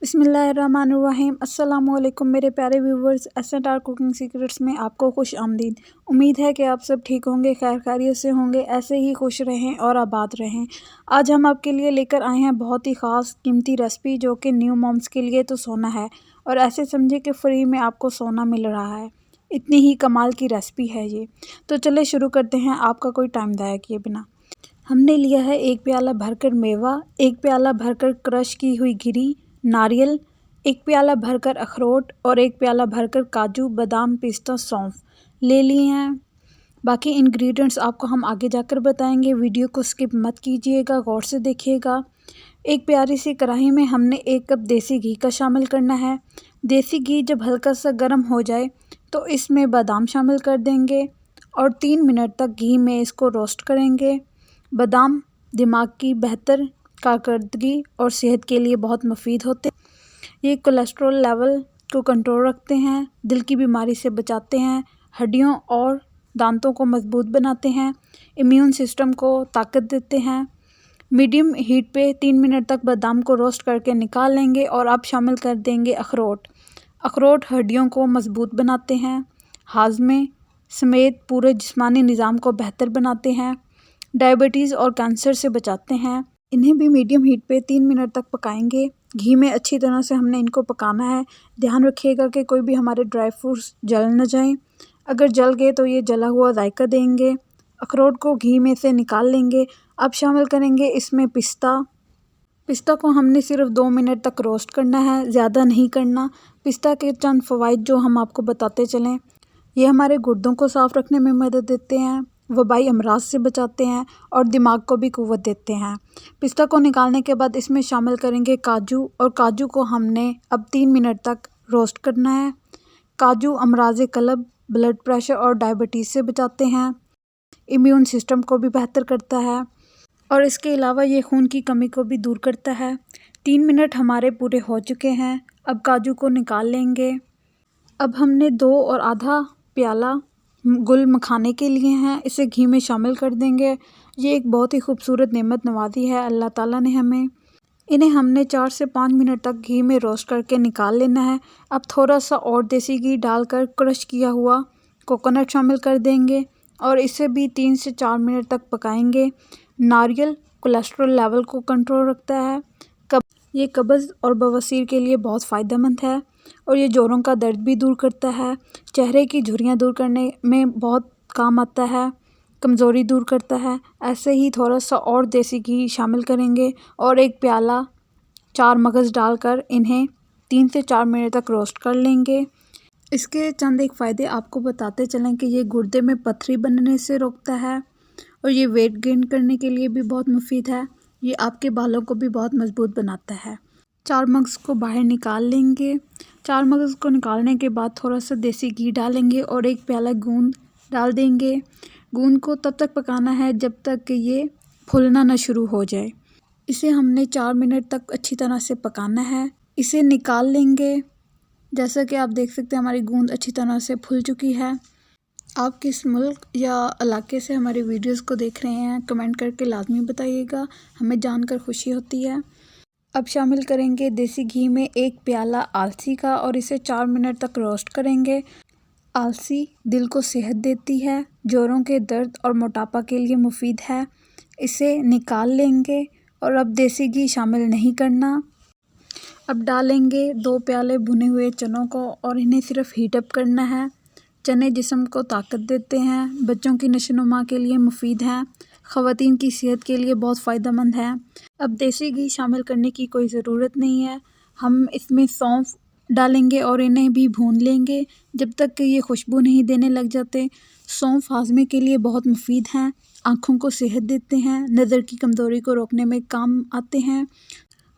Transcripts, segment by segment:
बिस्मिल्लाहिर्रहमानिर्रहीम। अस्सलामुअलैकुम मेरे प्यारे व्यूवर्स, एस.एन.आर कुकिंग सीक्रेट्स में आपको खुश आमदीद। उम्मीद है कि आप सब ठीक होंगे, खैर खैरियत से होंगे, ऐसे ही खुश रहें और आबाद रहें। आज हम आपके लिए लेकर आए हैं बहुत ही ख़ास कीमती रेसिपी, जो कि न्यू मॉम्स के लिए तो सोना है और ऐसे समझे कि फ्री में आपको सोना मिल रहा है। इतनी ही कमाल की रेसिपी है ये। तो चले शुरू करते हैं आपका कोई टाइम ज़ाया किए बिना। हमने लिया है 1 प्याला भरकर मेवा, 1 प्याला भरकर क्रश की हुई गिरी नारियल, 1 प्याला भरकर अखरोट और 1 प्याला भरकर काजू, बादाम, पिस्ता, सौंफ ले लिए हैं। बाकी इंग्रेडिएंट्स आपको हम आगे जाकर बताएंगे। वीडियो को स्किप मत कीजिएगा, गौर से देखिएगा। एक प्यारी सी कढ़ाई में हमने 1 कप देसी घी का शामिल करना है। देसी घी जब हल्का सा गर्म हो जाए तो इसमें बादाम शामिल कर देंगे और 3 मिनट तक घी में इसको रोस्ट करेंगे। बादाम दिमाग की बेहतर कारकर्दगी और सेहत के लिए बहुत मुफीद होते हैं। ये कोलेस्ट्रॉल लेवल को कंट्रोल रखते हैं, दिल की बीमारी से बचाते हैं, हड्डियों और दांतों को मजबूत बनाते हैं, इम्यून सिस्टम को ताकत देते हैं। मीडियम हीट पे 3 मिनट तक बादाम को रोस्ट करके निकाल लेंगे और अब शामिल कर देंगे अखरोट। अखरोट हड्डियों को मजबूत बनाते हैं, हाजमे समेत पूरे जिस्मानी निज़ाम को बेहतर बनाते हैं, डायबिटीज़ और कैंसर से बचाते हैं। इन्हें भी मीडियम हीट पे 3 मिनट तक पकाएंगे। घी में अच्छी तरह से हमने इनको पकाना है। ध्यान रखिएगा कि कोई भी हमारे ड्राई फ्रूट्स जल न जाएं। अगर जल गए तो ये जला हुआ जायका देंगे। अखरोट को घी में से निकाल लेंगे। अब शामिल करेंगे इसमें पिस्ता को हमने सिर्फ 2 मिनट तक रोस्ट करना है, ज़्यादा नहीं करना। पिस्ता के चंद फ़वाइद जो हम आपको बताते चलें। ये हमारे गुर्दों को साफ़ रखने में मदद देते हैं, वबाई अमराज से बचाते हैं और दिमाग को भी क़ुव्वत देते हैं। पिस्ता को निकालने के बाद इसमें शामिल करेंगे काजू और काजू को हमने अब 3 मिनट तक रोस्ट करना है। काजू अमराज कल्ब, ब्लड प्रेशर और डायबिटीज़ से बचाते हैं, इम्यून सिस्टम को भी बेहतर करता है और इसके अलावा ये खून की कमी को भी दूर करता है। 3 मिनट हमारे पूरे हो चुके हैं। अब काजू को निकाल लेंगे। अब हमने 2 और आधा प्याला गुल मखाने के लिए हैं, इसे घी में शामिल कर देंगे। ये एक बहुत ही खूबसूरत नेमत नवाज़ी है अल्लाह ताला ने हमें। इन्हें हमने 4 से 5 मिनट तक घी में रोस्ट करके निकाल लेना है। अब थोड़ा सा और देसी घी डालकर क्रश किया हुआ कोकोनट शामिल कर देंगे और इसे भी 3 से 4 मिनट तक पकाएंगे। नारियल कोलेस्ट्रॉल लेवल को कंट्रोल रखता है। ये कब्ज़ और बवासीर के लिए बहुत फ़ायदेमंद है और ये जोड़ों का दर्द भी दूर करता है, चेहरे की झुर्रियाँ दूर करने में बहुत काम आता है, कमज़ोरी दूर करता है। ऐसे ही थोड़ा सा और देसी घी शामिल करेंगे और 1 प्याला 4 मगज़ डालकर इन्हें 3 से 4 मिनट तक रोस्ट कर लेंगे। इसके चंद एक फ़ायदे आपको बताते चलें कि ये गुर्दे में पथरी बनने से रोकता है और ये वेट गेन करने के लिए भी बहुत मुफीद है। ये आपके बालों को भी बहुत मजबूत बनाता है। 4 मगज़ को बाहर निकाल लेंगे। 4 मगज़ को निकालने के बाद थोड़ा सा देसी घी डालेंगे और 1 प्याला गूंद डाल देंगे। गूंद को तब तक पकाना है जब तक कि ये फूलना ना शुरू हो जाए। इसे हमने 4 मिनट तक अच्छी तरह से पकाना है। इसे निकाल लेंगे। जैसा कि आप देख सकते हैं हमारी गूंद अच्छी तरह से फूल चुकी है। आप किस मुल्क या इलाके से हमारी वीडियोस को देख रहे हैं, कमेंट करके लाजमी बताइएगा, हमें जानकर खुशी होती है। अब शामिल करेंगे देसी घी में 1 प्याला आलसी का और इसे 4 मिनट तक रोस्ट करेंगे। आलसी दिल को सेहत देती है, जोड़ों के दर्द और मोटापा के लिए मुफीद है। इसे निकाल लेंगे और अब देसी घी शामिल नहीं करना। अब डालेंगे 2 प्याले भुने हुए चनों को और इन्हें सिर्फ हीट अप करना है। चने जिस्म को ताकत देते हैं, बच्चों की नशोनुमा के लिए मुफीद हैं, ख़वातीन की सेहत के लिए बहुत फ़ायदेमंद है। अब देसी घी शामिल करने की कोई ज़रूरत नहीं है। हम इसमें सौंफ डालेंगे और इन्हें भी भून लेंगे जब तक कि ये खुशबू नहीं देने लग जाते। सौंफ हाजमे के लिए बहुत मुफीद हैं, आँखों को सेहत देते हैं, नज़र की कमज़ोरी को रोकने में काम आते हैं।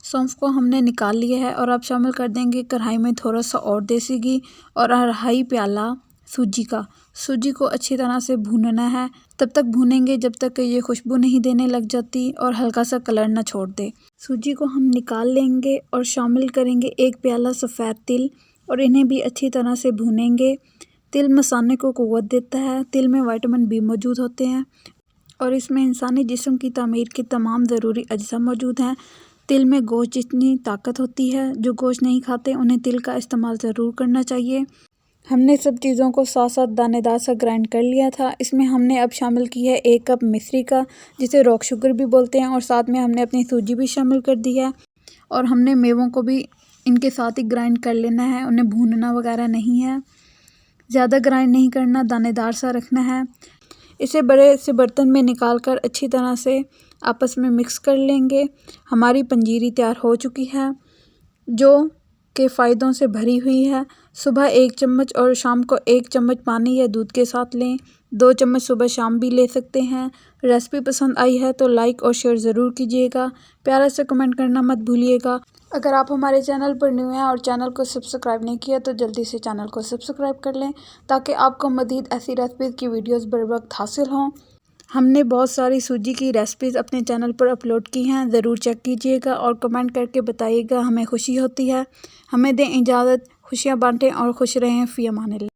सौंफ को हमने निकाल लिया है और अब शामिल कर देंगे कढ़ाई में थोड़ा सा और देसी घी और 2.5 प्याला सूजी को अच्छी तरह से भूनना है। तब तक भूनेंगे जब तक ये खुशबू नहीं देने लग जाती और हल्का सा कलर ना छोड़ दे। सूजी को हम निकाल लेंगे और शामिल करेंगे 1 प्याला सफ़ेद तिल और इन्हें भी अच्छी तरह से भूनेंगे। तिल मसाने को क़ुव्वत देता है। तिल में विटामिन बी मौजूद होते हैं और इसमें इंसानी जिस्म की तामीर के तमाम ज़रूरी अज्जा मौजूद हैं। तिल में गोश्त जितनी ताकत होती है, जो गोश्त नहीं खाते उन्हें तिल का इस्तेमाल ज़रूर करना चाहिए। हमने सब चीज़ों को साथ साथ दानेदार सा ग्राइंड कर लिया था। इसमें हमने अब शामिल की है 1 कप मिश्री का, जिसे रॉक शुगर भी बोलते हैं, और साथ में हमने अपनी सूजी भी शामिल कर दी है। और हमने मेवों को भी इनके साथ ही ग्राइंड कर लेना है, उन्हें भूनना वगैरह नहीं है, ज़्यादा ग्राइंड नहीं करना, दानेदार सा रखना है। इसे बड़े से बर्तन में निकाल कर अच्छी तरह से आपस में मिक्स कर लेंगे। हमारी पंजीरी तैयार हो चुकी है, जो के फ़ायदों से भरी हुई है। सुबह 1 चम्मच और शाम को 1 चम्मच पानी या दूध के साथ लें। 2 चम्मच सुबह शाम भी ले सकते हैं। रेसिपी पसंद आई है तो लाइक और शेयर ज़रूर कीजिएगा। प्यारा से कमेंट करना मत भूलिएगा। अगर आप हमारे चैनल पर न्यू हैं और चैनल को सब्सक्राइब नहीं किया तो जल्दी से चैनल को सब्सक्राइब कर लें, ताकि आपको मज़ीद ऐसी रेसिपीज़ की वीडियोस बर वक्त हासिल हों। हमने बहुत सारी सूजी की रेसिपीज़ अपने चैनल पर अपलोड की हैं, ज़रूर चेक कीजिएगा और कमेंट करके बताइएगा, हमें खुशी होती है। हमें दें इजाज़त, खुशियाँ बांटें और खुश रहें। फ़ी अमानिल्लाह।